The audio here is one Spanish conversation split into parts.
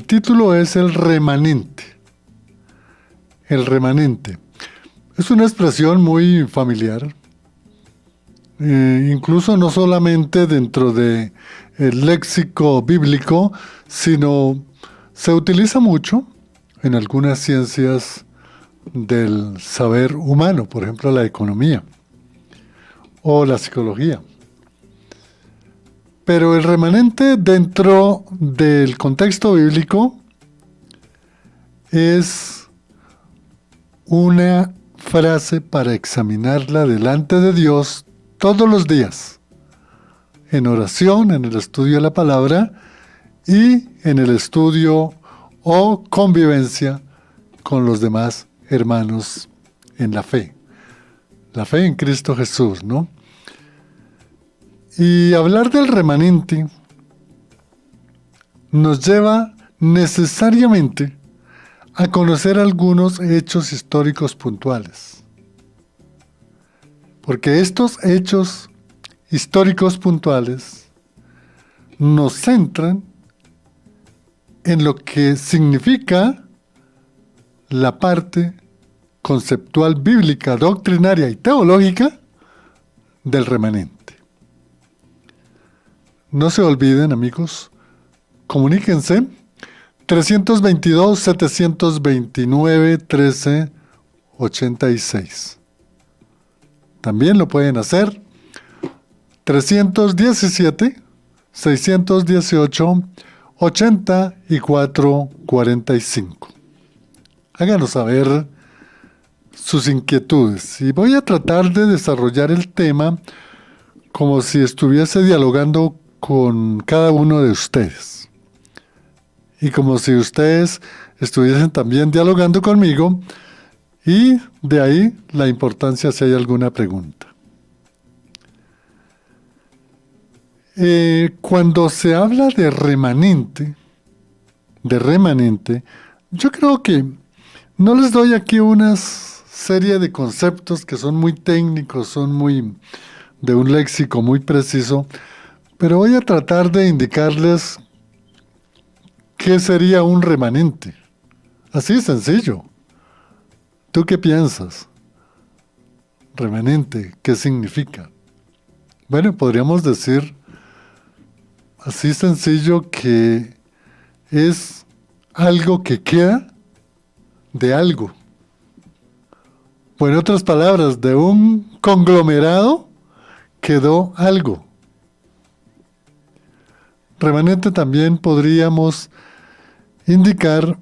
El título es el remanente. El remanente. Es una expresión muy familiar. Incluso no solamente dentro del léxico bíblico, sino se utiliza mucho en algunas ciencias del saber humano, por ejemplo la economía o la psicología. Pero el remanente dentro del contexto bíblico es una frase para examinarla delante de Dios todos los días, en oración, en el estudio de la palabra y en el estudio o convivencia con los demás hermanos en la fe en Cristo Jesús, ¿no? Y hablar del remanente nos lleva necesariamente a conocer algunos hechos históricos puntuales. Porque estos hechos históricos puntuales nos centran en lo que significa la parte conceptual bíblica, doctrinaria y teológica del remanente. No se olviden, amigos, comuníquense 322-729-1386. También lo pueden hacer 317-618-8445. Háganos saber sus inquietudes y voy a tratar de desarrollar el tema como si estuviese dialogando con cada uno de ustedes y como si ustedes estuviesen también dialogando conmigo, y de ahí la importancia si hay alguna pregunta. Cuando se habla de remanente, yo creo que no les doy aquí una serie de conceptos que son muy técnicos, son muy de un léxico muy preciso, pero voy a tratar de indicarles qué sería un remanente. Así sencillo. ¿Tú qué piensas? Remanente, ¿qué significa? Bueno, podríamos decir así sencillo que es algo que queda de algo. O en otras palabras, de un conglomerado quedó algo. Remanente también podríamos indicar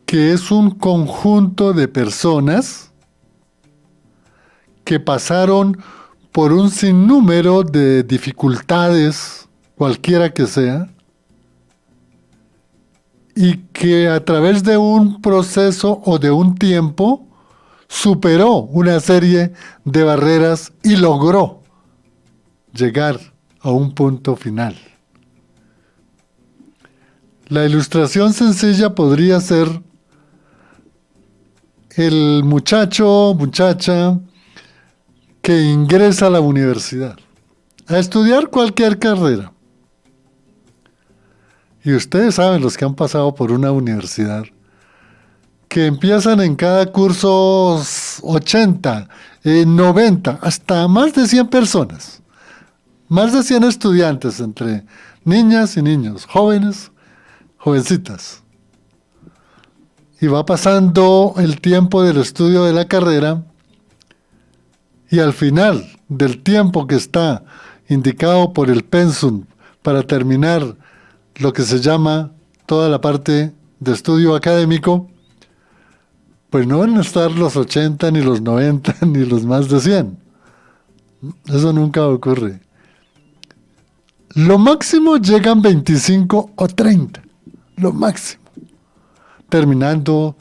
que es un conjunto de personas que pasaron por un sinnúmero de dificultades, cualquiera que sea, y que a través de un proceso o de un tiempo superó una serie de barreras y logró llegar a un punto final. La ilustración sencilla podría ser el muchacho, muchacha que ingresa a la universidad a estudiar cualquier carrera. Y ustedes saben, los que han pasado por una universidad, que empiezan en cada curso 80, 90, hasta más de 100 personas. Más de 100 estudiantes, entre niñas y niños, jóvenes, jovencitas. Y va pasando el tiempo del estudio de la carrera y al final del tiempo que está indicado por el pensum para terminar lo que se llama toda la parte de estudio académico, pues no van a estar los 80, ni los 90, ni los más de 100. Eso nunca ocurre. Lo máximo llegan 25 o 30. Lo máximo. Terminando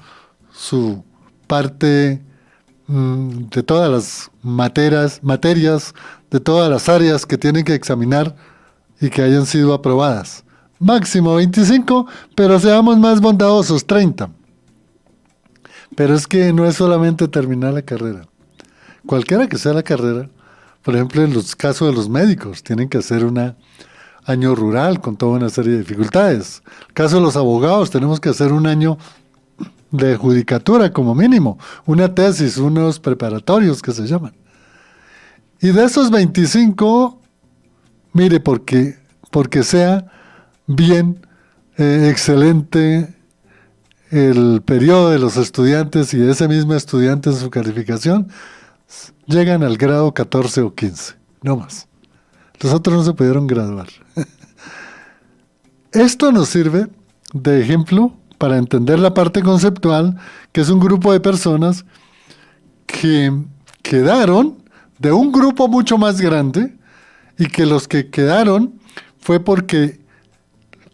su parte de todas las materias, de todas las áreas que tienen que examinar y que hayan sido aprobadas. Máximo 25, pero seamos más bondadosos, 30. Pero es que no es solamente terminar la carrera. Cualquiera que sea la carrera, por ejemplo, en los casos de los médicos, tienen que hacer una año rural con toda una serie de dificultades. En el caso de los abogados, tenemos que hacer un año de judicatura como mínimo, una tesis, unos preparatorios que se llaman. Y de esos 25, mire, porque sea bien, excelente el periodo de los estudiantes y ese mismo estudiante en su calificación, llegan al grado 14 o 15, no más. Los otros no se pudieron graduar. Esto nos sirve de ejemplo para entender la parte conceptual, que es un grupo de personas que quedaron de un grupo mucho más grande y que los que quedaron fue porque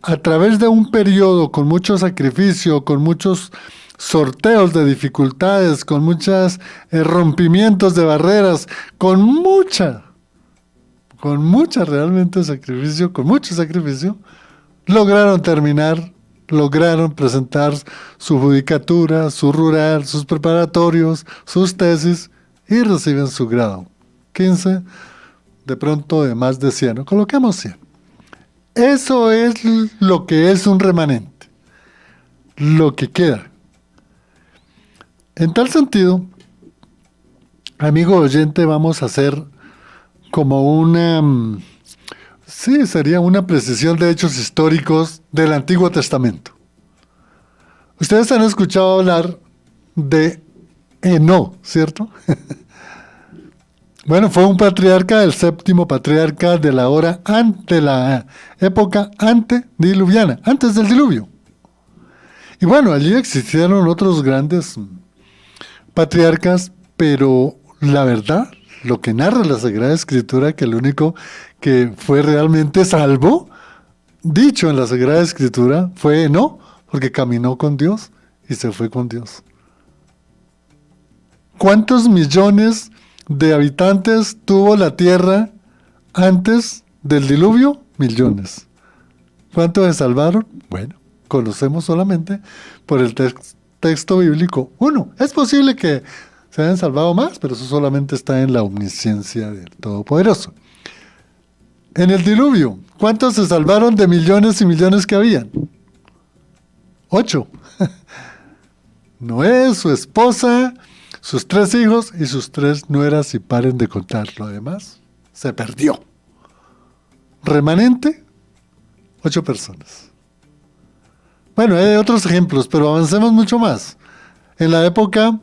a través de un periodo con mucho sacrificio, con muchos sorteos de dificultades, con muchos rompimientos de barreras, con realmente sacrificio, con mucho sacrificio, lograron terminar, lograron presentar su judicatura, su rural, sus preparatorios, sus tesis y reciben su grado. 15, de pronto de más de 100, coloquemos 100. Eso es lo que es un remanente, lo que queda. En tal sentido, amigo oyente, vamos a hacer como sería una precisión de hechos históricos del Antiguo Testamento. Ustedes han escuchado hablar de Enó, ¿cierto? Bueno, fue un patriarca, el séptimo patriarca de la época antediluviana, antes del diluvio. Y bueno, allí existieron otros grandes patriarcas, pero la verdad, lo que narra la Sagrada Escritura, que el único que fue realmente salvo, dicho en la Sagrada Escritura, fue Enó, porque caminó con Dios y se fue con Dios. ¿Cuántos millones de habitantes tuvo la tierra antes del diluvio? Millones. ¿Cuántos se salvaron? Bueno, conocemos solamente por el texto bíblico 1. Es posible que se hayan salvado más, pero eso solamente está en la omnisciencia del Todopoderoso. En el diluvio, ¿cuántos se salvaron de millones y millones que habían? 8. Noé, su esposa, sus 3 hijos y sus 3 nueras, y paren de contar. Lo demás se perdió. Remanente, 8 personas. Bueno, hay otros ejemplos, pero avancemos mucho más. En la época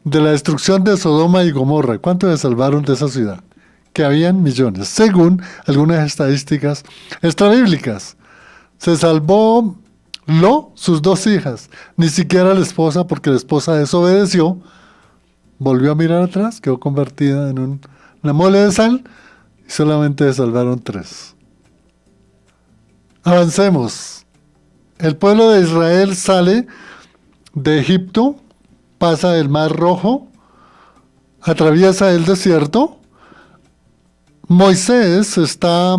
de la destrucción de Sodoma y Gomorra, ¿cuántos se salvaron de esa ciudad? Que habían millones, según algunas estadísticas extrabíblicas. Se salvó sus 2 hijas, ni siquiera la esposa, porque la esposa desobedeció, volvió a mirar atrás, quedó convertida en una mole de sal, y solamente se salvaron 3. Avancemos. El pueblo de Israel sale de Egipto, pasa el Mar Rojo, atraviesa el desierto. Moisés está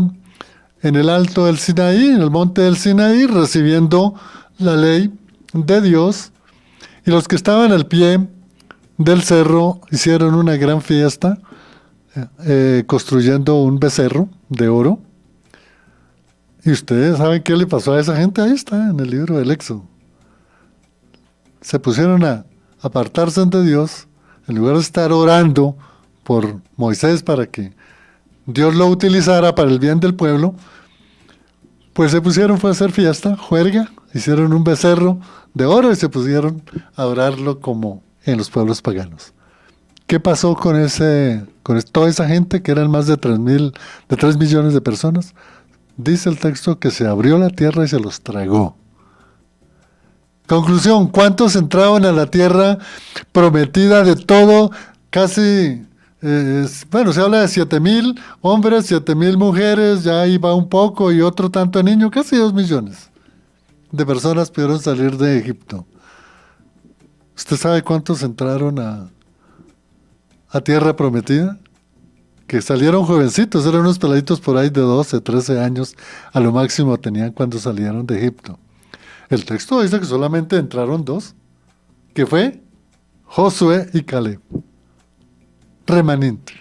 en el alto del Sinaí, en el monte del Sinaí, recibiendo la ley de Dios, y los que estaban al pie del cerro hicieron una gran fiesta, construyendo un becerro de oro. Y ustedes saben qué le pasó a esa gente. Ahí está, en el libro del Éxodo. Se pusieron a apartarse de Dios, en lugar de estar orando por Moisés para que Dios lo utilizara para el bien del pueblo, pues se pusieron, fue a hacer fiesta, juerga, hicieron un becerro de oro y se pusieron a adorarlo como en los pueblos paganos. ¿Qué pasó con toda esa gente, que eran más de 3 millones de personas? Dice el texto que se abrió la tierra y se los tragó. Conclusión, ¿cuántos entraron a la tierra prometida de todo? Casi, se habla de 7,000 hombres, 7,000 mujeres, ya ahí va un poco, y otro tanto de niños, casi 2 millones de personas pudieron salir de Egipto. ¿Usted sabe cuántos entraron a tierra prometida? Que salieron jovencitos, eran unos peladitos por ahí de 12, 13 años, a lo máximo tenían cuando salieron de Egipto. El texto dice que solamente entraron 2, que fue Josué y Caleb. Remanente.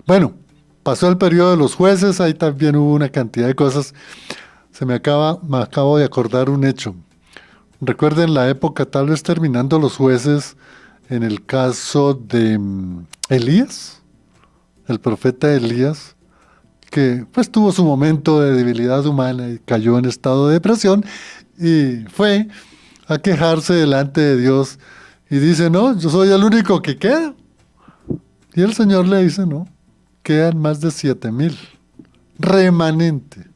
Bueno, pasó el periodo de los jueces, ahí también hubo una cantidad de cosas. Me acabo de acordar un hecho. Recuerden la época, tal vez terminando los jueces, en el caso de Elías, el profeta Elías, que pues tuvo su momento de debilidad humana y cayó en estado de depresión y fue a quejarse delante de Dios y dice, no, yo soy el único que queda. Y el Señor le dice, no, quedan más de 7,000, remanente.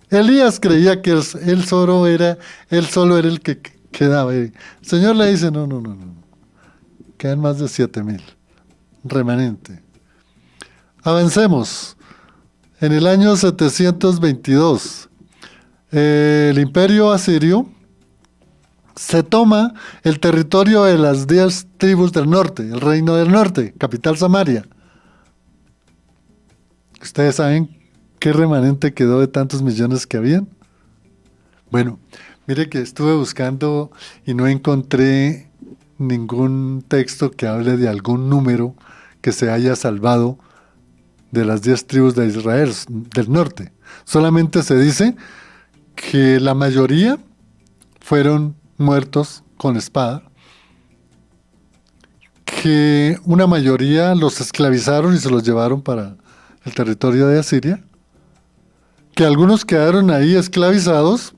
Elías creía que él solo era el que quedaba. El Señor le dice, no, quedan más de 7,000, remanente. Avancemos. En el año 722, el imperio asirio se toma el territorio de las 10 tribus del norte, el reino del norte, capital Samaria. ¿Ustedes saben qué remanente quedó de tantos millones que habían? Bueno, mire que estuve buscando y no encontré ningún texto que hable de algún número que se haya salvado de las 10 tribus de Israel del norte. Solamente se dice que la mayoría fueron muertos con espada, que una mayoría los esclavizaron y se los llevaron para el territorio de Asiria, que algunos quedaron ahí esclavizados,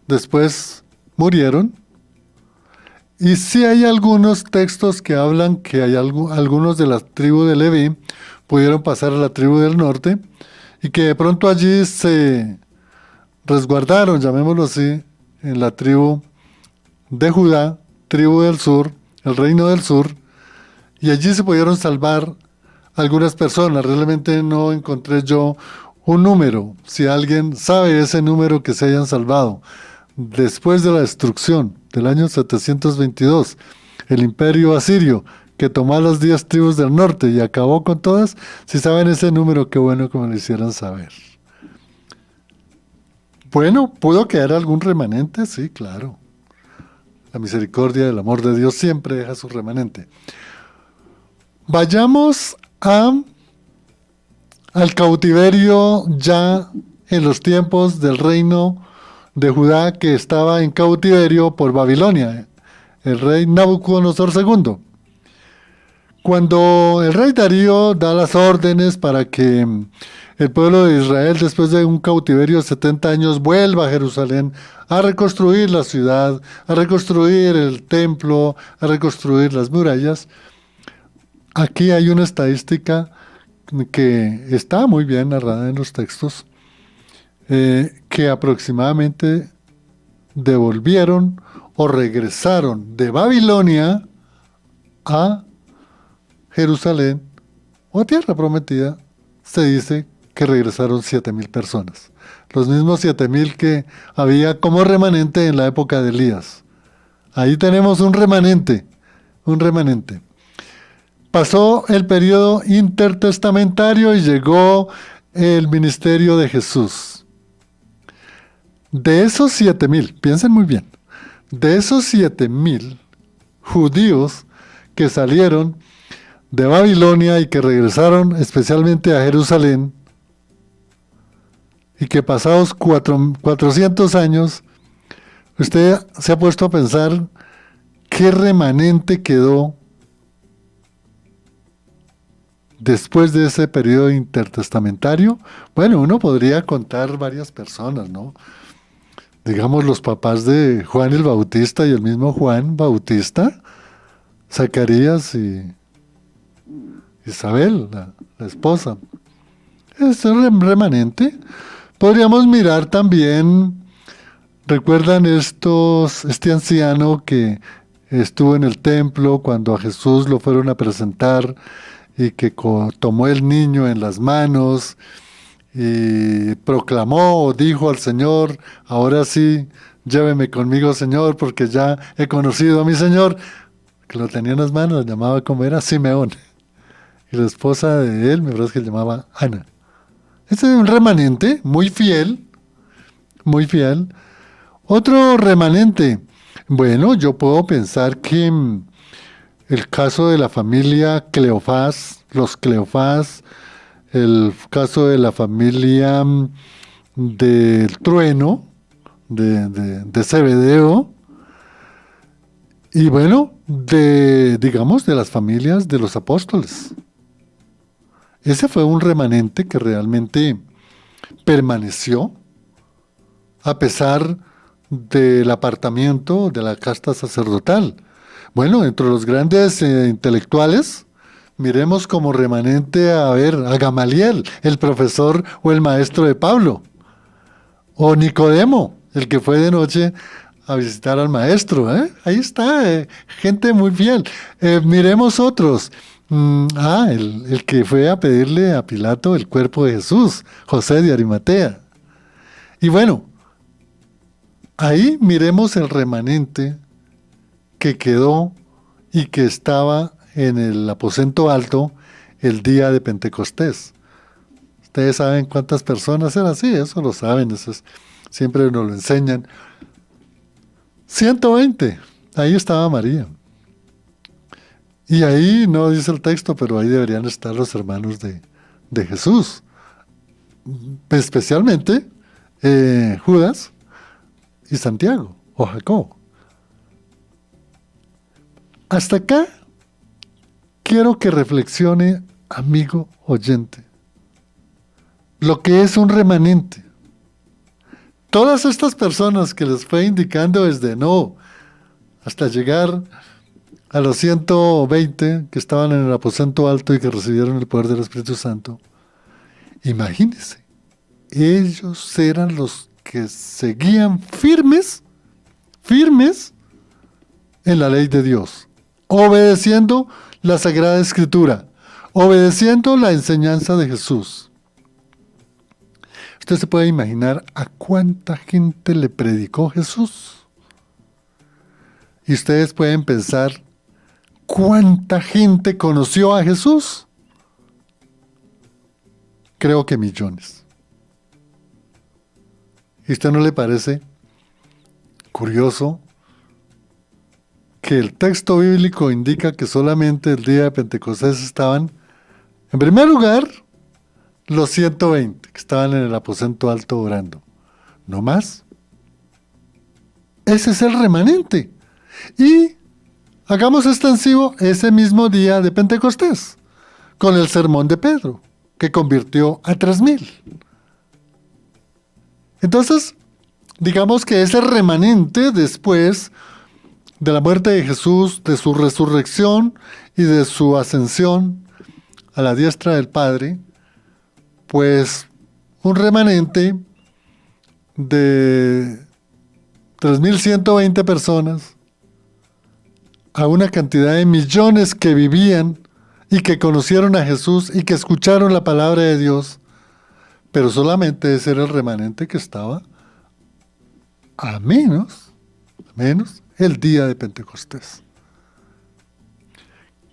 después murieron, y sí hay algunos textos que hablan que hay algunos de la tribu de Leví pudieron pasar a la tribu del norte, y que de pronto allí se resguardaron, llamémoslo así, en la tribu de Judá, tribu del sur, el reino del sur, y allí se pudieron salvar algunas personas. Realmente no encontré yo un número. Si alguien sabe ese número que se hayan salvado después de la destrucción del año 722, el imperio asirio que tomó a las 10 tribus del norte y acabó con todas, si saben ese número, qué bueno que me lo hicieran saber. Bueno, ¿pudo quedar algún remanente? Sí, claro. La misericordia y el amor de Dios siempre deja su remanente. Vayamos al cautiverio ya en los tiempos del reino de Judá, que estaba en cautiverio por Babilonia, el rey Nabucodonosor II. Cuando el rey Darío da las órdenes para que el pueblo de Israel, después de un cautiverio de 70 años, vuelva a Jerusalén a reconstruir la ciudad, a reconstruir el templo, a reconstruir las murallas, aquí hay una estadística que está muy bien narrada en los textos, que aproximadamente devolvieron o regresaron de Babilonia a Jerusalén o tierra prometida. Se dice que regresaron 7,000 personas, los mismos 7,000 que había como remanente en la época de Elías. Ahí tenemos un remanente, un remanente. Pasó el periodo intertestamentario y llegó el ministerio de Jesús. De esos 7,000, piensen muy bien, de esos 7,000 judíos que salieron de Babilonia y que regresaron especialmente a Jerusalén, y que pasados 400 años, usted se ha puesto a pensar qué remanente quedó después de ese periodo intertestamentario. Bueno, uno podría contar varias personas, ¿no? Digamos los papás de Juan el Bautista y el mismo Juan Bautista, Zacarías y Isabel, la esposa. Es un remanente. Podríamos mirar también, ¿recuerdan este anciano que estuvo en el templo cuando a Jesús lo fueron a presentar y que tomó el niño en las manos y proclamó o dijo al Señor, ahora sí, lléveme conmigo, Señor, porque ya he conocido a mi Señor, que lo tenía en las manos, llamaba, como era, Simeón, y la esposa de él, me parece que se llamaba Ana. Este es un remanente muy fiel, muy fiel. Otro remanente, bueno, yo puedo pensar que el caso de la familia Cleofás, los Cleofás, el caso de la familia del trueno, de Zebedeo, y bueno, digamos, de las familias de los apóstoles. Ese fue un remanente que realmente permaneció a pesar del apartamiento de la casta sacerdotal. Bueno, entre los grandes intelectuales, miremos como remanente a Gamaliel, el profesor o el maestro de Pablo, o Nicodemo, el que fue de noche a visitar al maestro. Ahí está, gente muy fiel. Miremos otros. El que fue a pedirle a Pilato el cuerpo de Jesús, José de Arimatea. Y bueno, ahí miremos el remanente que quedó y que estaba en el aposento alto el día de Pentecostés. Ustedes saben cuántas personas eran, sí, eso lo saben, siempre nos lo enseñan. 120, ahí estaba María. Y ahí no dice el texto, pero ahí deberían estar los hermanos de Jesús, especialmente Judas y Santiago o Jacobo. Hasta acá quiero que reflexione, amigo oyente, lo que es un remanente. Todas estas personas que les fue indicando desde hasta llegar a los 120 que estaban en el aposento alto y que recibieron el poder del Espíritu Santo, imagínense, ellos eran los que seguían firmes en la ley de Dios, obedeciendo la Sagrada Escritura, obedeciendo la enseñanza de Jesús. Usted se puede imaginar a cuánta gente le predicó Jesús. Y ustedes pueden pensar, ¿cuánta gente conoció a Jesús? Creo que millones. ¿Y a usted no le parece curioso que el texto bíblico indica que solamente el día de Pentecostés estaban, en primer lugar, los 120 que estaban en el aposento alto orando? ¿No más? Ese es el remanente. Y hagamos extensivo ese mismo día de Pentecostés, con el sermón de Pedro, que convirtió a 3,000. Entonces, digamos que ese remanente después de la muerte de Jesús, de su resurrección y de su ascensión a la diestra del Padre, pues un remanente de 3,120 personas a una cantidad de millones que vivían y que conocieron a Jesús y que escucharon la palabra de Dios, pero solamente ese era el remanente que estaba a menos el día de Pentecostés.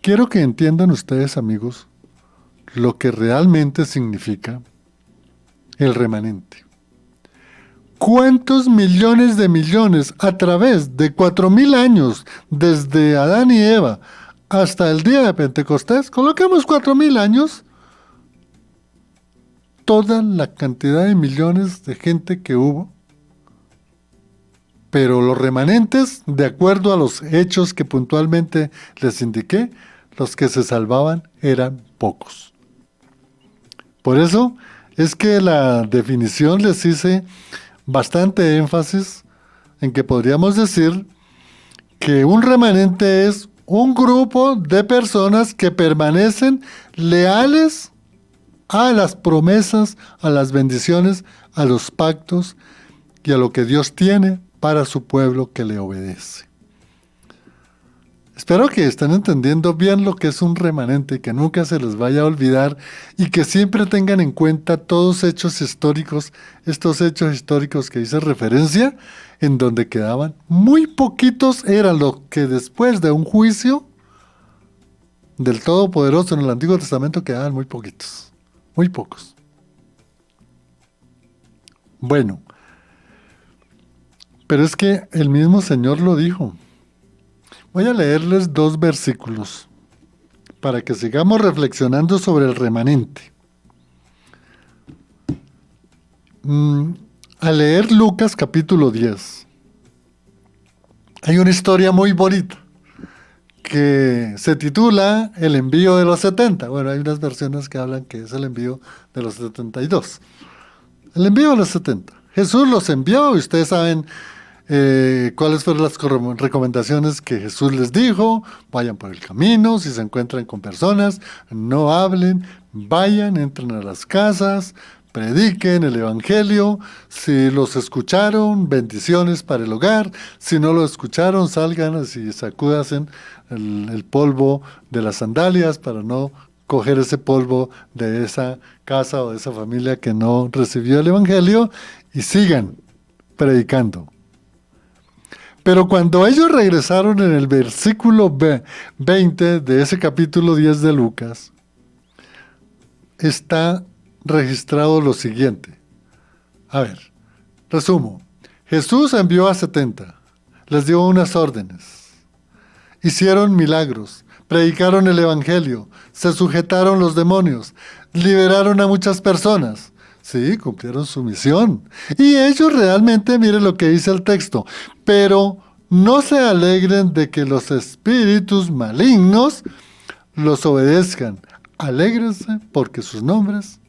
Quiero que entiendan ustedes, amigos, lo que realmente significa el remanente. ¿Cuántos millones de millones a través de 4,000 años, desde Adán y Eva hasta el día de Pentecostés? Coloquemos 4,000 años, toda la cantidad de millones de gente que hubo, pero los remanentes, de acuerdo a los hechos que puntualmente les indiqué, los que se salvaban eran pocos. Por eso es que la definición les hice bastante énfasis en que podríamos decir que un remanente es un grupo de personas que permanecen leales a las promesas, a las bendiciones, a los pactos y a lo que Dios tiene para su pueblo que le obedece. Espero que estén entendiendo bien lo que es un remanente, que nunca se les vaya a olvidar y que siempre tengan en cuenta todos hechos históricos, estos hechos históricos que hice referencia, en donde quedaban muy poquitos, eran lo que después de un juicio del Todopoderoso en el Antiguo Testamento quedaban muy poquitos, muy pocos. Bueno, pero es que el mismo Señor lo dijo. Voy a leerles 2 versículos para que sigamos reflexionando sobre el remanente. Mm, Al leer Lucas capítulo 10, hay una historia muy bonita que se titula El envío de los 70. Bueno, hay unas versiones que hablan que es el envío de los 72. El envío de los 70. Jesús los envió y ustedes saben cuáles fueron las recomendaciones que Jesús les dijo. Vayan por el camino, si se encuentran con personas, no hablen, vayan, entren a las casas, prediquen el evangelio. Si los escucharon, bendiciones para el hogar. Si no lo escucharon, salgan así, sacúdasen el polvo de las sandalias para no coger ese polvo de esa casa o de esa familia que no recibió el evangelio y sigan predicando. Pero cuando ellos regresaron en el versículo 20 de ese capítulo 10 de Lucas, está registrado lo siguiente. A ver, resumo. Jesús envió a 70, les dio unas órdenes, hicieron milagros, predicaron el evangelio, se sujetaron los demonios, liberaron a muchas personas. Sí, cumplieron su misión. Y ellos realmente, miren lo que dice el texto, pero no se alegren de que los espíritus malignos los obedezcan. Alégrense porque sus nombres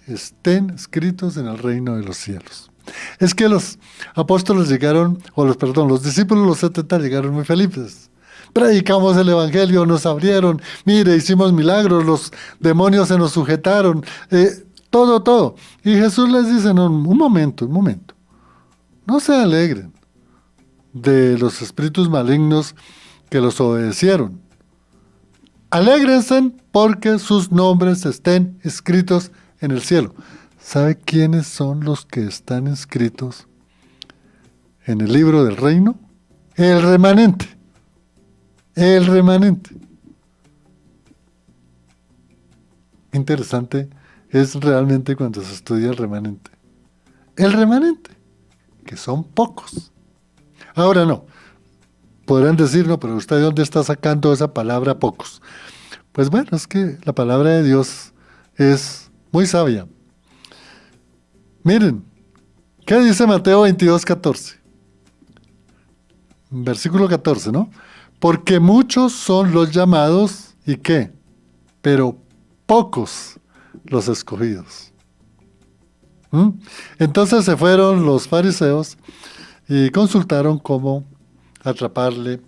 estén escritos en el reino de los cielos. Es que los apóstoles llegaron, los discípulos, los 70, llegaron muy felices. Predicamos el evangelio, nos abrieron, mire, hicimos milagros, los demonios se nos sujetaron, todo. Y Jesús les dice, no, un momento, no se alegren de los espíritus malignos que los obedecieron. Alégrense porque sus nombres estén escritos en el cielo. ¿Sabe quiénes son los que están escritos en el libro del reino? El remanente. El remanente. Interesante es realmente cuando se estudia el remanente. El remanente, que son pocos. Ahora no. Podrán decir, no, pero ¿usted de dónde está sacando esa palabra pocos? Pues bueno, es que la palabra de Dios es muy sabia. Miren, ¿qué dice Mateo 22:14? Versículo 14, ¿no? Porque muchos son los llamados, ¿y qué? Pero pocos los escogidos. Entonces se fueron los fariseos y consultaron cómo atraparle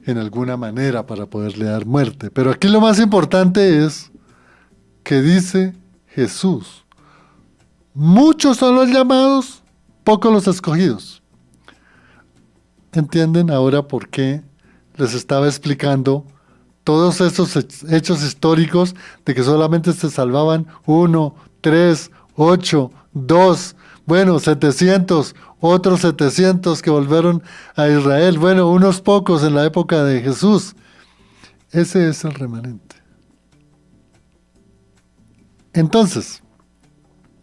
en alguna manera para poderle dar muerte. Pero aquí lo más importante es que dice Jesús, muchos son los llamados, pocos los escogidos. ¿Entienden ahora por qué les estaba explicando todos esos hechos históricos de que solamente se salvaban 1, 3, 8, 2, bueno, 700, otros 700 que volvieron a Israel, bueno, unos pocos en la época de Jesús? Ese es el remanente. Entonces,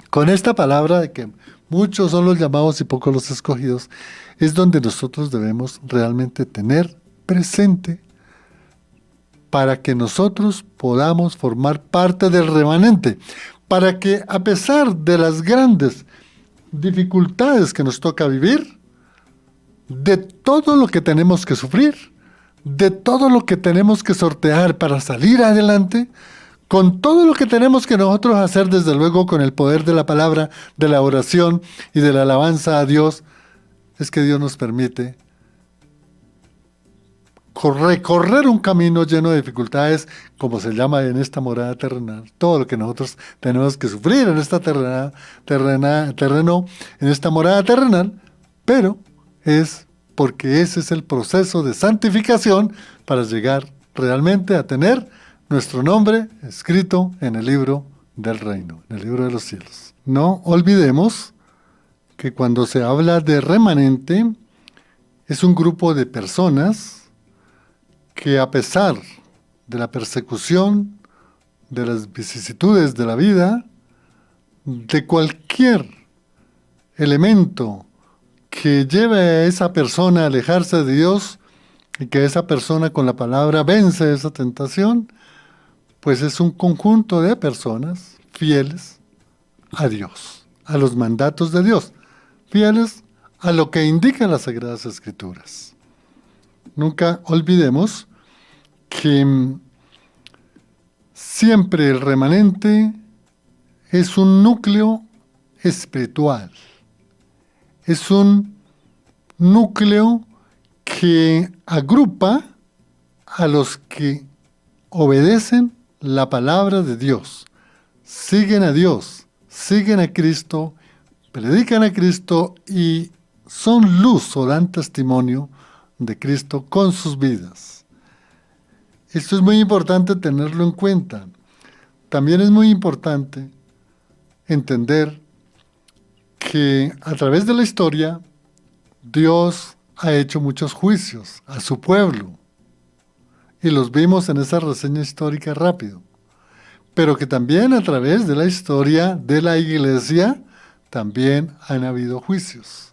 con esta palabra de que muchos son los llamados y pocos los escogidos, es donde nosotros debemos realmente tener presente para que nosotros podamos formar parte del remanente, para que a pesar de las grandes dificultades que nos toca vivir, de todo lo que tenemos que sufrir, de todo lo que tenemos que sortear para salir adelante, con todo lo que tenemos que nosotros hacer, desde luego con el poder de la palabra, de la oración y de la alabanza a Dios, es que Dios nos permite recorrer un camino lleno de dificultades, como se llama en esta morada terrenal. Todo lo que nosotros tenemos que sufrir en esta en esta morada terrenal, pero es porque ese es el proceso de santificación para llegar realmente a tener nuestro nombre escrito en el libro del reino, en el libro de los cielos. No olvidemos que cuando se habla de remanente, es un grupo de personas que, a pesar de la persecución, de las vicisitudes de la vida, de cualquier elemento que lleve a esa persona a alejarse de Dios y que esa persona con la palabra vence esa tentación, pues es un conjunto de personas fieles a Dios, a los mandatos de Dios, fieles a lo que indican las Sagradas Escrituras. Nunca olvidemos que siempre el remanente es un núcleo espiritual, es un núcleo que agrupa a los que obedecen la palabra de Dios, siguen a Dios, siguen a Cristo, predican a Cristo y son luz o dan testimonio de Cristo con sus vidas. Esto es muy importante tenerlo en cuenta. También es muy importante entender que a través de la historia Dios ha hecho muchos juicios a su pueblo y los vimos en esa reseña histórica rápido, pero que también a través de la historia de la iglesia también han habido juicios.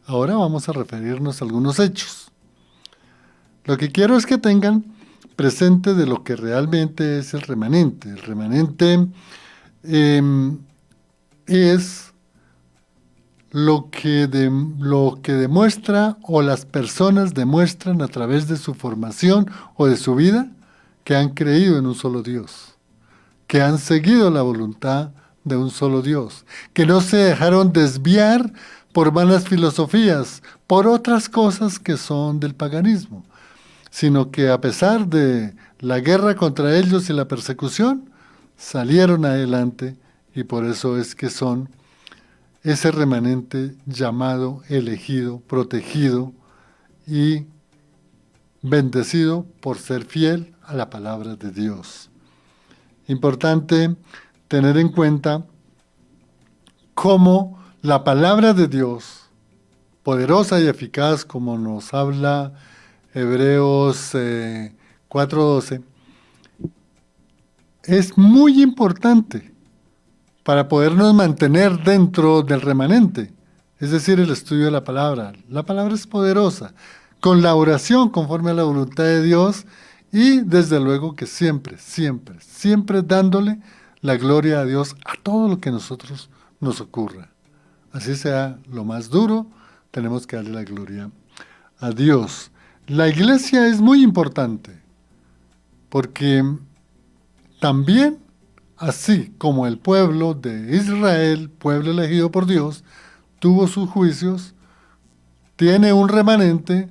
Ahora vamos a referirnos a algunos hechos. Lo que quiero es que tengan presente de lo que realmente es el remanente. El remanente es lo que demuestra o las personas demuestran a través de su formación o de su vida que han creído en un solo Dios, que han seguido la voluntad de un solo Dios, que no se dejaron desviar por vanas filosofías, por otras cosas que son del paganismo, sino que a pesar de la guerra contra ellos y la persecución, salieron adelante y por eso es que son ese remanente llamado, elegido, protegido y bendecido por ser fiel a la palabra de Dios. Importante tener en cuenta cómo la palabra de Dios, poderosa y eficaz, como nos habla Hebreos 4:12, es muy importante para podernos mantener dentro del remanente, es decir, el estudio de la palabra. La palabra es poderosa, con la oración conforme a la voluntad de Dios y desde luego que siempre, siempre, siempre dándole la gloria a Dios a todo lo que a nosotros nos ocurra. Así sea lo más duro, tenemos que darle la gloria a Dios. La iglesia es muy importante porque también, así como el pueblo de Israel, pueblo elegido por Dios, tuvo sus juicios, tiene un remanente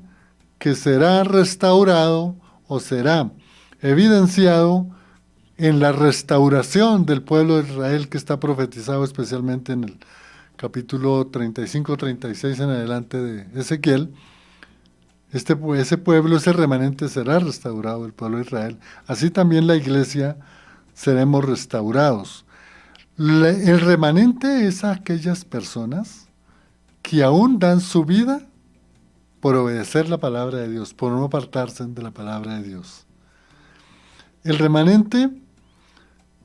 que será restaurado o será evidenciado en la restauración del pueblo de Israel que está profetizado especialmente en el capítulo 35-36 en adelante de Ezequiel. Ese pueblo, ese remanente será restaurado, el pueblo de Israel. Así también la iglesia seremos restaurados. El remanente es a aquellas personas que aún dan su vida por obedecer la palabra de Dios, por no apartarse de la palabra de Dios. El remanente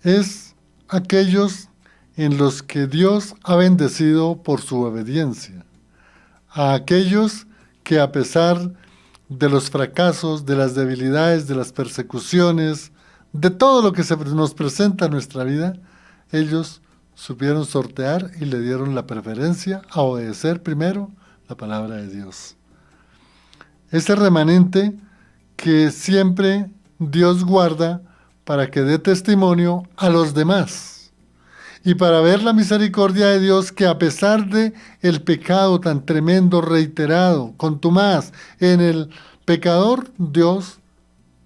es aquellos en los que Dios ha bendecido por su obediencia, a aquellos que a pesar de los fracasos, de las debilidades, de las persecuciones, de todo lo que se nos presenta en nuestra vida, ellos supieron sortear y le dieron la preferencia a obedecer primero la palabra de Dios. Ese remanente que siempre Dios guarda para que dé testimonio a los demás y para ver la misericordia de Dios que a pesar de el pecado tan tremendo, reiterado, contumaz en el pecador, Dios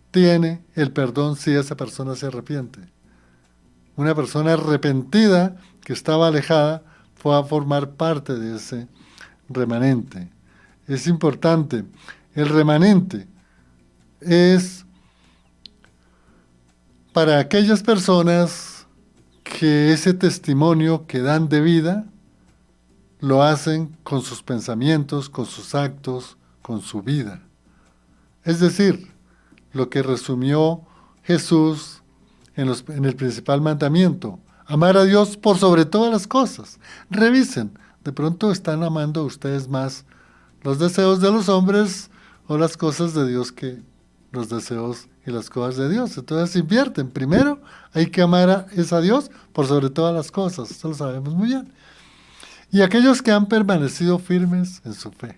tiene el perdón si esa persona se arrepiente. Una persona arrepentida que estaba alejada fue a formar parte de ese remanente. Es importante. El remanente es para aquellas personas que ese testimonio que dan de vida lo hacen con sus pensamientos, con sus actos, con su vida. Es decir, lo que resumió Jesús en el principal mandamiento: amar a Dios por sobre todas las cosas. Revisen, de pronto están amando ustedes más los deseos de los hombres o las cosas de Dios que los deseos y las cosas de Dios. Entonces invierten. Primero hay que amar a Dios por sobre todas las cosas. Esto lo sabemos muy bien. y aquellos que han permanecido firmes en su fe,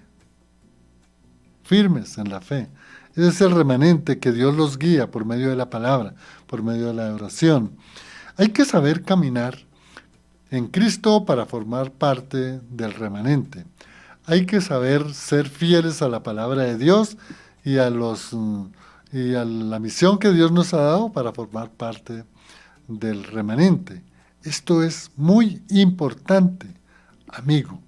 firmes en la fe. Ese es el remanente que Dios los guía por medio de la palabra, por medio de la oración. Hay que saber caminar en Cristo para formar parte del remanente. Hay que saber ser fieles a la palabra de Dios y a la misión que Dios nos ha dado para formar parte del remanente. Esto es muy importante, amigo.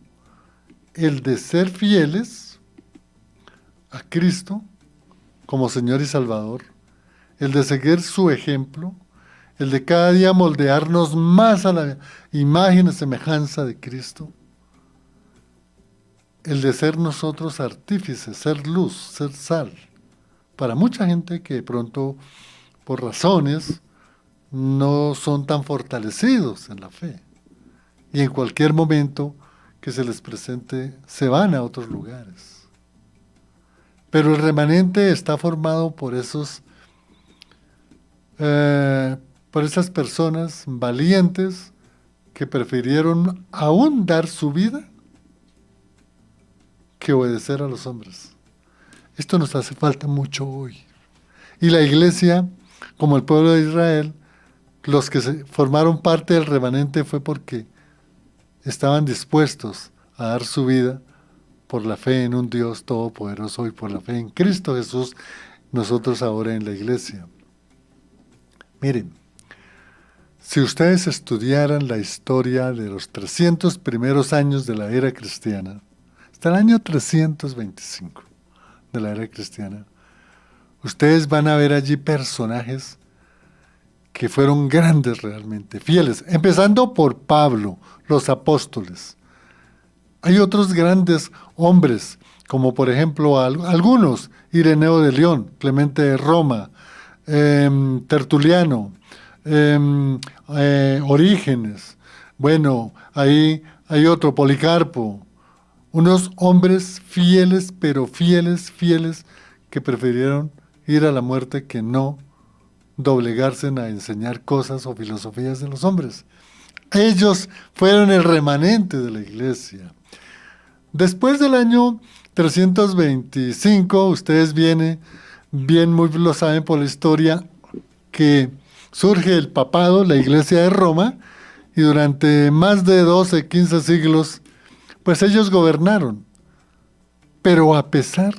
El de ser fieles a Cristo como Señor y Salvador, el de seguir su ejemplo, el de cada día moldearnos más a la imagen y semejanza de Cristo, el de ser nosotros artífices, ser luz, ser sal, para mucha gente que de pronto, por razones, no son tan fortalecidos en la fe, y en cualquier momento que se les presente, se van a otros lugares. Pero el remanente está formado por esas personas valientes que prefirieron aún dar su vida que obedecer a los hombres. Esto nos hace falta mucho hoy. Y la iglesia, como el pueblo de Israel, los que formaron parte del remanente fue porque estaban dispuestos a dar su vida por la fe en un Dios todopoderoso y por la fe en Cristo Jesús, nosotros ahora en la iglesia. Miren, si ustedes estudiaran la historia de los 300 primeros años de la era cristiana, hasta el año 325 de la era cristiana, ustedes van a ver allí personajes que fueron grandes realmente, fieles, empezando por Pablo, los apóstoles. Hay otros grandes hombres, como por ejemplo algunos, Ireneo de León, Clemente de Roma, Tertuliano, Orígenes, bueno, ahí hay otro, Policarpo, unos hombres fieles, pero fieles, que prefirieron ir a la muerte que no doblegarse a enseñar cosas o filosofías de los hombres. Ellos fueron el remanente de la iglesia. Después del año 325, ustedes bien lo saben por la historia, que surge el papado, la iglesia de Roma, y durante más de 12, 15 siglos, pues ellos gobernaron. Pero a pesar,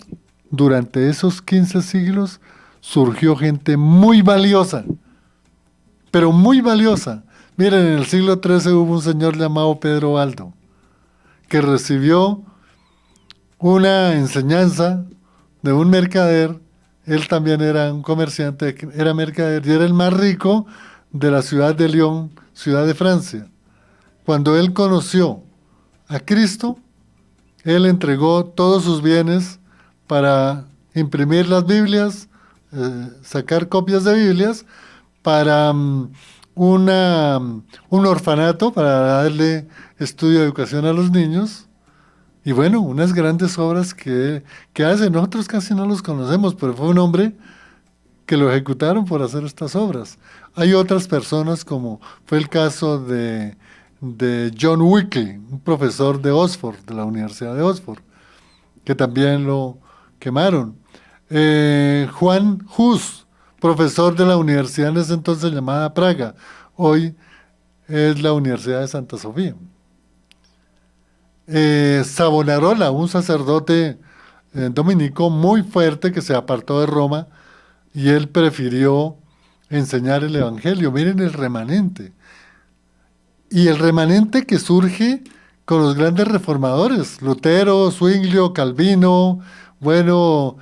durante esos 15 siglos, surgió gente muy valiosa, pero muy valiosa. Miren, en el siglo XIII hubo un señor llamado Pedro Baldo, que recibió una enseñanza de un mercader. Él también era un comerciante, era mercader y era el más rico de la ciudad de Lyon, ciudad de Francia. Cuando él conoció a Cristo, él entregó todos sus bienes para imprimir las Biblias, sacar copias de Biblias, para un orfanato, para darle estudio y educación a los niños. Y bueno, unas grandes obras que hace. Nosotros casi no los conocemos, pero fue un hombre que lo ejecutaron por hacer estas obras. Hay otras personas, como fue el caso de John Wycliffe, un profesor de Oxford, de la Universidad de Oxford, que también lo quemaron. Juan Hus, profesor de la universidad en ese entonces llamada Praga, hoy es la Universidad de Santa Sofía. Savonarola, un sacerdote dominico muy fuerte que se apartó de Roma y él prefirió enseñar el evangelio. Miren el remanente. Y el remanente que surge con los grandes reformadores, Lutero, Zwinglio, Calvino, bueno,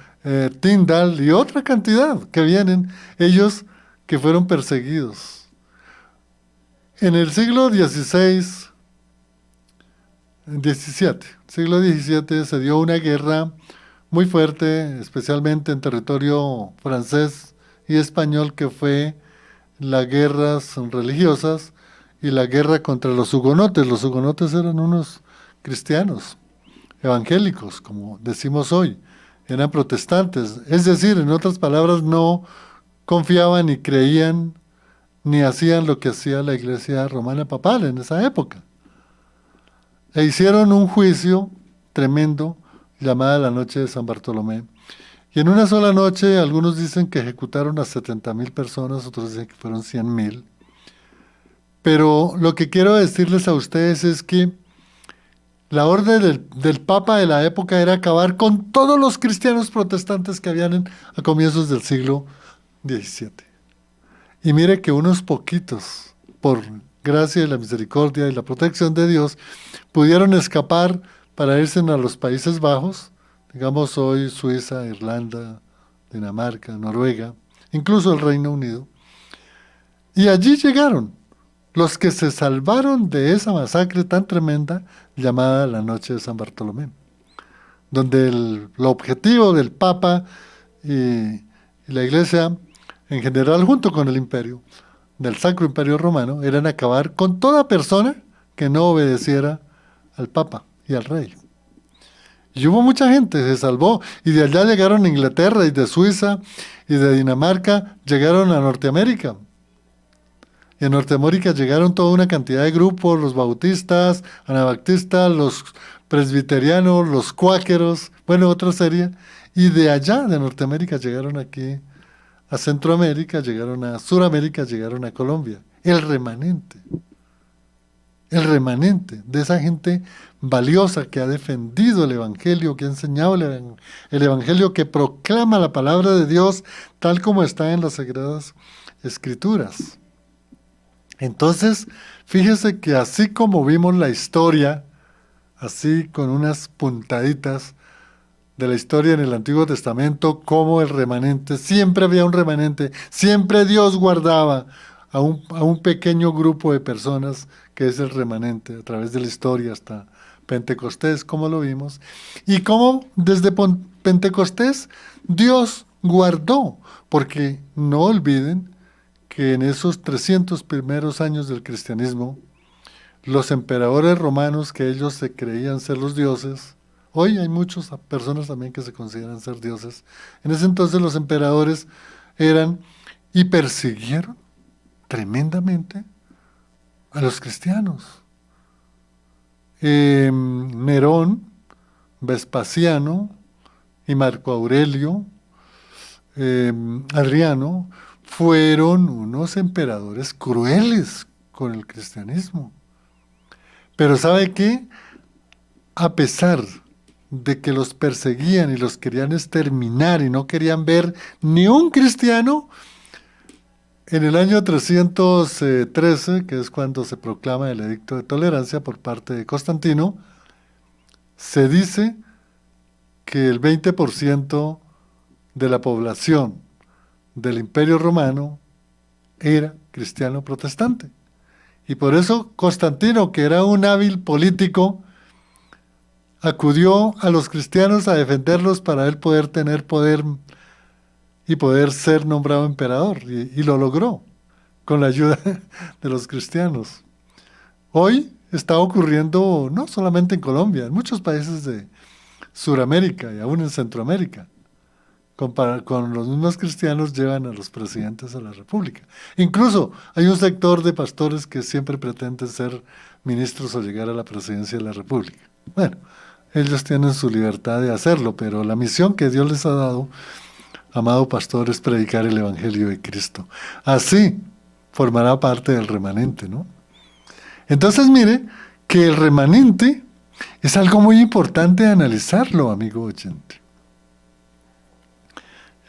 Tyndall y otra cantidad que vienen, ellos que fueron perseguidos. En el siglo siglo XVII se dio una guerra muy fuerte, especialmente en territorio francés y español, que fue las guerras religiosas y la guerra contra los hugonotes. Los hugonotes eran unos cristianos evangélicos, como decimos hoy, eran protestantes, es decir, en otras palabras, no confiaban ni creían ni hacían lo que hacía la iglesia romana papal en esa época. e hicieron un juicio tremendo llamada la Noche de San Bartolomé. Y en una sola noche, algunos dicen que ejecutaron a 70.000 personas, otros dicen que fueron 100.000. Pero lo que quiero decirles a ustedes es que la orden del Papa de la época era acabar con todos los cristianos protestantes que habían a comienzos del siglo XVII. Y mire que unos poquitos, por gracia y la misericordia y la protección de Dios, pudieron escapar para irse a los Países Bajos, digamos hoy Suiza, Irlanda, Dinamarca, Noruega, incluso el Reino Unido. Y allí llegaron los que se salvaron de esa masacre tan tremenda llamada la Noche de San Bartolomé, donde el objetivo del Papa y la Iglesia en general, junto con el imperio, del Sacro Imperio Romano, eran acabar con toda persona que no obedeciera al Papa y al Rey. Y hubo mucha gente, se salvó, y de allá llegaron a Inglaterra, y de Suiza, y de Dinamarca, llegaron a Norteamérica. Y en Norteamérica llegaron toda una cantidad de grupos, los bautistas, anabaptistas, los presbiterianos, los cuáqueros, bueno, otra serie. Y de allá, de Norteamérica, llegaron aquí a Centroamérica, llegaron a Suramérica, llegaron a Colombia. El remanente de esa gente valiosa que ha defendido el Evangelio, que ha enseñado el Evangelio, que proclama la palabra de Dios tal como está en las Sagradas Escrituras. Entonces, fíjese que así como vimos la historia, así con unas puntaditas de la historia en el Antiguo Testamento, como el remanente, siempre había un remanente, siempre Dios guardaba a un pequeño grupo de personas que es el remanente, a través de la historia hasta Pentecostés, como lo vimos, y como desde Pentecostés Dios guardó, porque no olviden que en esos 300 primeros años del cristianismo, los emperadores romanos, que ellos se creían ser los dioses, hoy hay muchas personas también que se consideran ser dioses, en ese entonces los emperadores eran y persiguieron tremendamente a los cristianos. Nerón, Vespasiano y Marco Aurelio, Adriano, fueron unos emperadores crueles con el cristianismo. Pero ¿sabe qué? A pesar de que los perseguían y los querían exterminar y no querían ver ni un cristiano, en el año 313, que es cuando se proclama el Edicto de Tolerancia por parte de Constantino, se dice que el 20% de la población del Imperio Romano era cristiano protestante. Y por eso Constantino, que era un hábil político, acudió a los cristianos a defenderlos para él poder tener poder y poder ser nombrado emperador. Y lo logró con la ayuda de los cristianos. Hoy está ocurriendo no solamente en Colombia, en muchos países de Suramérica y aún en Centroamérica. Con los mismos cristianos llevan a los presidentes a la República. Incluso hay un sector de pastores que siempre pretenden ser ministros o llegar a la presidencia de la República. Bueno, ellos tienen su libertad de hacerlo, pero la misión que Dios les ha dado, amado pastor, es predicar el Evangelio de Cristo. Así formará parte del remanente, ¿no? Entonces mire que el remanente es algo muy importante analizarlo, amigo oyente.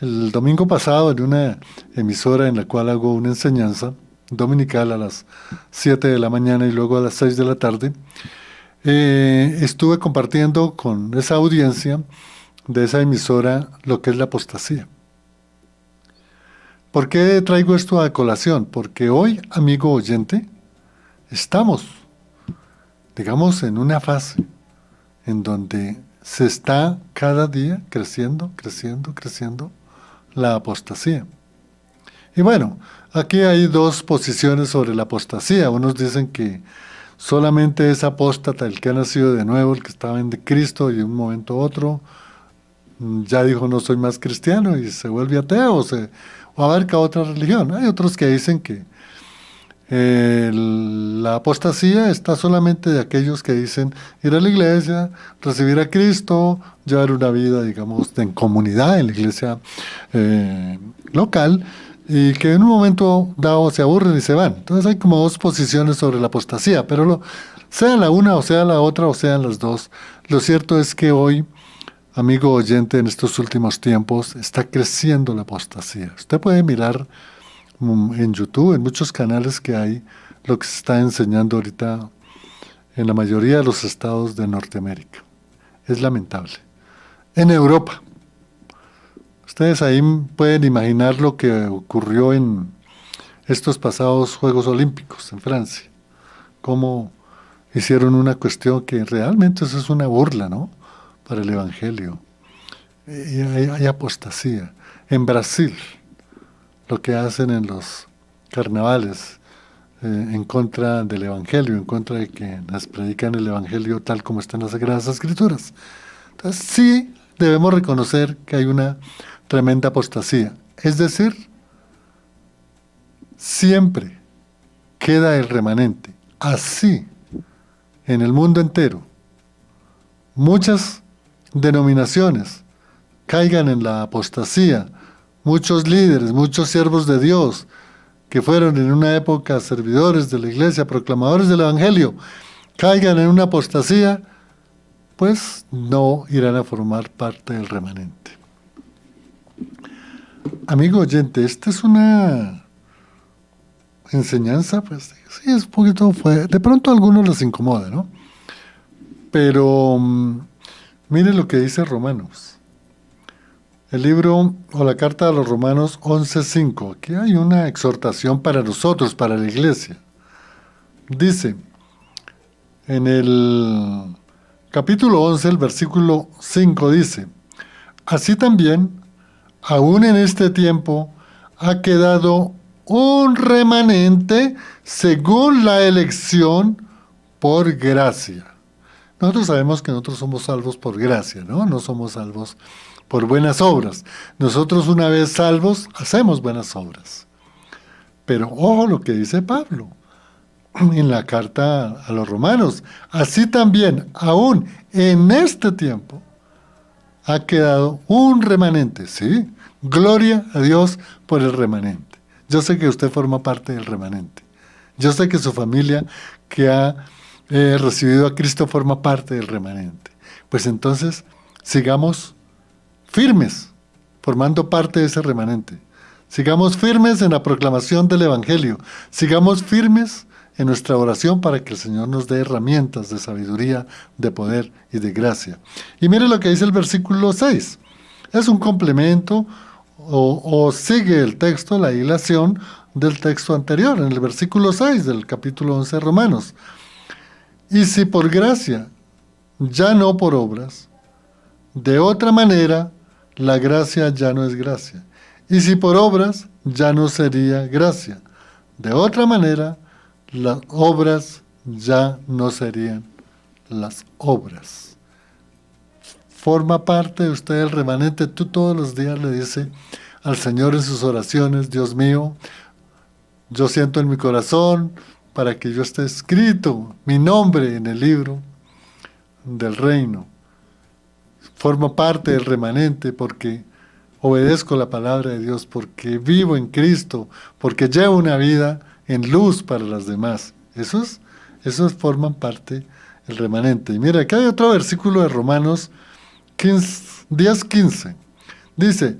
El domingo pasado, en una emisora en la cual hago una enseñanza dominical a las 7 de la mañana y luego a las 6 de la tarde, estuve compartiendo con esa audiencia de esa emisora lo que es la apostasía. ¿Por qué traigo esto a colación? Porque hoy, amigo oyente, estamos, digamos, en una fase en donde se está cada día creciendo la apostasía. Y bueno, aquí hay dos posiciones sobre la apostasía. Unos dicen que solamente es apóstata el que ha nacido de nuevo, el que estaba en Cristo y de un momento a otro ya dijo no soy más cristiano y se vuelve ateo o abarca otra religión. Hay otros que dicen que La apostasía está solamente de aquellos que dicen ir a la iglesia, recibir a Cristo, llevar una vida, digamos, en comunidad, en la iglesia local, y que en un momento dado se aburren y se van. Entonces hay como dos posiciones sobre la apostasía, pero sea la una o sea la otra o sean las dos, lo cierto es que hoy, amigo oyente, en estos últimos tiempos está creciendo la apostasía. Usted puede mirar en YouTube, en muchos canales que hay, lo que se está enseñando ahorita en la mayoría de los estados de Norteamérica. Es lamentable. En Europa, ustedes ahí pueden imaginar lo que ocurrió en estos pasados Juegos Olímpicos en Francia. Cómo hicieron una cuestión que realmente eso es una burla, ¿no? Para el Evangelio. Y hay apostasía. En Brasil, lo que hacen en los carnavales en contra del Evangelio, en contra de quienes predican el Evangelio tal como está en las Sagradas Escrituras. Entonces sí debemos reconocer que hay una tremenda apostasía. Es decir, siempre queda el remanente. Así, en el mundo entero, muchas denominaciones caigan en la apostasía, muchos líderes, muchos siervos de Dios, que fueron en una época servidores de la iglesia, proclamadores del Evangelio, caigan en una apostasía, pues no irán a formar parte del remanente. Amigo oyente, esta es una enseñanza, pues sí, es un poquito fuerte. De pronto a algunos les incomoda, ¿no? Pero mire lo que dice Romanos. El libro o la carta a los Romanos 11:5. Aquí hay una exhortación para nosotros, para la iglesia. Dice, en el capítulo 11, el versículo 5 dice, así también, aún en este tiempo, ha quedado un remanente según la elección por gracia. Nosotros sabemos que nosotros somos salvos por gracia, ¿no? No somos salvos por buenas obras. Nosotros una vez salvos, hacemos buenas obras. Pero ojo lo que dice Pablo en la carta a los Romanos. Así también, aún en este tiempo, ha quedado un remanente, ¿sí? Gloria a Dios por el remanente. Yo sé que usted forma parte del remanente. Yo sé que su familia que ha recibido a Cristo forma parte del remanente. Pues entonces, sigamos firmes, formando parte de ese remanente. Sigamos firmes en la proclamación del Evangelio. Sigamos firmes en nuestra oración para que el Señor nos dé herramientas de sabiduría, de poder y de gracia. Y mire lo que dice el versículo 6. Es un complemento o sigue el texto, la hilación del texto anterior, en el versículo 6 del capítulo 11 de Romanos. Y si por gracia, ya no por obras, de otra manera, la gracia ya no es gracia. Y si por obras, ya no sería gracia. De otra manera, las obras ya no serían las obras. Forma parte de usted del remanente. Tú todos los días le dices al Señor en sus oraciones, Dios mío, yo siento en mi corazón para que yo esté escrito mi nombre en el libro del reino. Formo parte del remanente porque obedezco la palabra de Dios, porque vivo en Cristo, porque llevo una vida en luz para las demás. Esos forman parte del remanente. Y mira, aquí hay otro versículo de Romanos 10:15. Dice,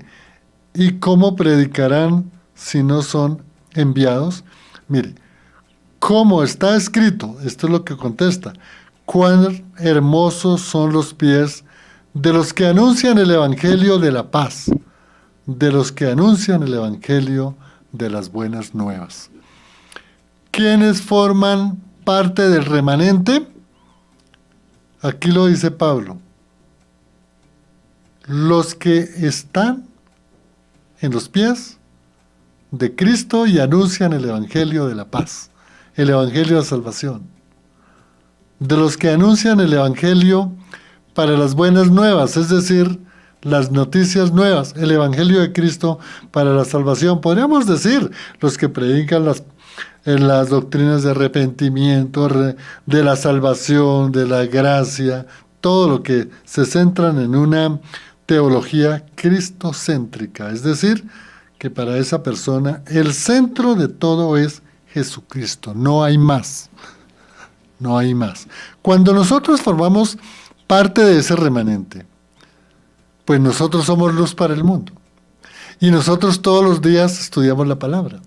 ¿y cómo predicarán si no son enviados? Mire, como está escrito, esto es lo que contesta, cuán hermosos son los pies de los que anuncian el evangelio de la paz, de los que anuncian el evangelio de las buenas nuevas. ¿Quiénes forman parte del remanente? Aquí lo dice Pablo. Los que están en los pies de Cristo y anuncian el evangelio de la paz, el evangelio de salvación. De los que anuncian el evangelio para las buenas nuevas, es decir, las noticias nuevas, el evangelio de Cristo para la salvación. Podríamos decir, los que predican en las doctrinas de arrepentimiento, de la salvación, de la gracia, todo lo que se centran en una teología cristocéntrica, es decir, que para esa persona el centro de todo es Jesucristo, no hay más, no hay más. Cuando nosotros formamos parte de ese remanente, pues nosotros somos luz para el mundo. Y nosotros todos los días estudiamos la palabra.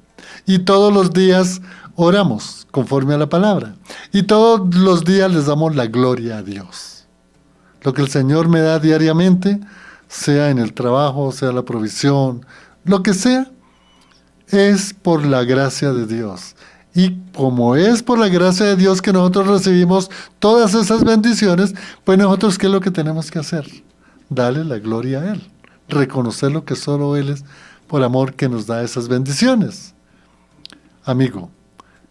Y todos los días oramos conforme a la palabra. Y todos los días les damos la gloria a Dios. Lo que el Señor me da diariamente, sea en el trabajo, sea la provisión, lo que sea, es por la gracia de Dios. Y como es por la gracia de Dios que nosotros recibimos todas esas bendiciones, pues nosotros, ¿qué es lo que tenemos que hacer? Darle la gloria a Él. Reconocer lo que solo Él es, por amor que nos da esas bendiciones. Amigo,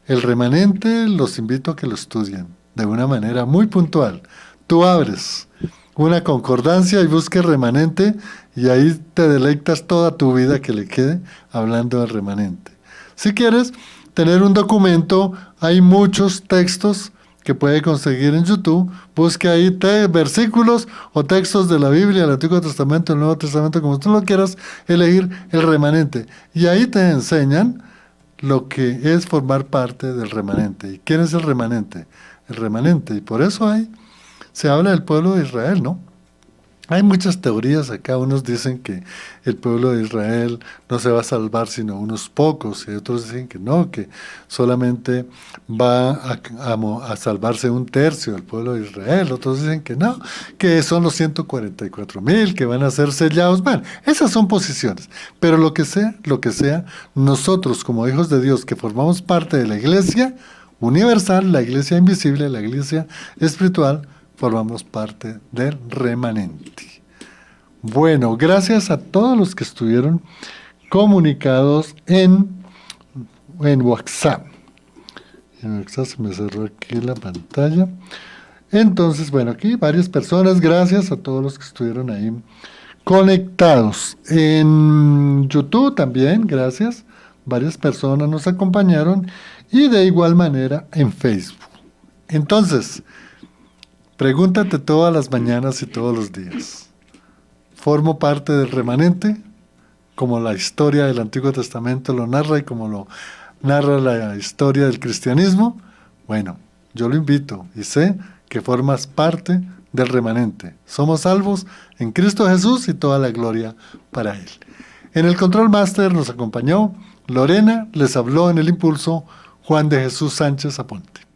el remanente los invito a que lo estudien de una manera muy puntual. Tú abres una concordancia y busques remanente y ahí te deleitas toda tu vida que le quede hablando del remanente. Si quieres tener un documento, hay muchos textos que puede conseguir en YouTube. Busque ahí versículos o textos de la Biblia, el Antiguo Testamento, el Nuevo Testamento, como tú lo quieras elegir, el remanente. Y ahí te enseñan lo que es formar parte del remanente. ¿Y quién es el remanente? El remanente. Y por eso se habla del pueblo de Israel, ¿no? Hay muchas teorías acá. Unos dicen que el pueblo de Israel no se va a salvar sino unos pocos, y otros dicen que no, que solamente va a salvarse un tercio del pueblo de Israel. Otros dicen que no, que son los 144,000 que van a ser sellados. Bueno, esas son posiciones. Pero lo que sea, nosotros como hijos de Dios que formamos parte de la iglesia universal, la iglesia invisible, la iglesia espiritual, formamos parte del remanente. Bueno, gracias a todos los que estuvieron comunicados en WhatsApp. En WhatsApp se me cerró aquí la pantalla. Entonces, bueno, aquí varias personas, gracias a todos los que estuvieron ahí conectados. En YouTube también, gracias. Varias personas nos acompañaron y de igual manera en Facebook. Entonces, pregúntate todas las mañanas y todos los días. ¿Formo parte del remanente? Como la historia del Antiguo Testamento lo narra y como lo narra la historia del cristianismo. Bueno, yo lo invito y sé que formas parte del remanente. Somos salvos en Cristo Jesús y toda la gloria para Él. En el Control Master nos acompañó Lorena, les habló en el impulso Juan de Jesús Sánchez Aponte.